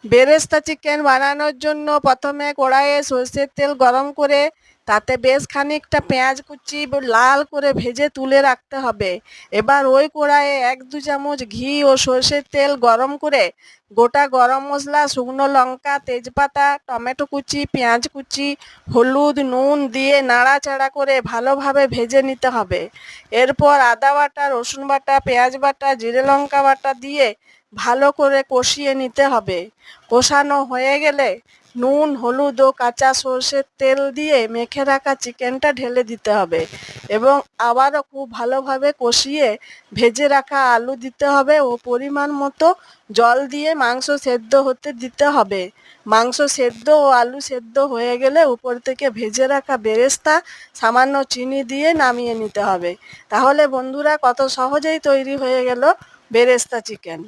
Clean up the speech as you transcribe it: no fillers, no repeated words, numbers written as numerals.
বেরেস্তা চিকেন বানানোর জন্য প্রথমে কড়াইয়ে সর্ষের তেল গরম করে তাতে বেশ খানিকটা পেঁয়াজ কুচি লাল করে ভেজে তুলে রাখতে হবে। এবার ওই কড়াইয়ে 1-2 চামচ ঘি ও সর্ষের তেল গরম করে গোটা গরম মশলা, শুকনো লঙ্কা, তেজপাতা, টমেটো কুচি, পেঁয়াজ কুচি, হলুদ, নুন দিয়ে নাড়াচাড়া করে ভালোভাবে ভেজে নিতে হবে। এরপর আদা বাটা, রসুন বাটা, পেঁয়াজ বাটা, জিরে লঙ্কা বাটা দিয়ে ভালো করে কষিয়ে নিতে হবে। কষানো হয়ে গেলে নুন, হলুদ ও কাঁচা সর্ষের তেল দিয়ে মেখে রাখা চিকেনটা ঢেলে দিতে হবে এবং আবারও খুব ভালোভাবে কষিয়ে ভেজে রাখা আলু দিতে হবে ও পরিমাণ মতো জল দিয়ে মাংস সেদ্ধ হতে দিতে হবে। মাংস সেদ্ধ ও আলু সেদ্ধ হয়ে গেলে উপর থেকে ভেজে রাখা বেরেস্তা সামান্য চিনি দিয়ে নামিয়ে নিতে হবে। তাহলে বন্ধুরা, কত সহজেই তৈরি হয়ে গেল বেরেস্তা চিকেন।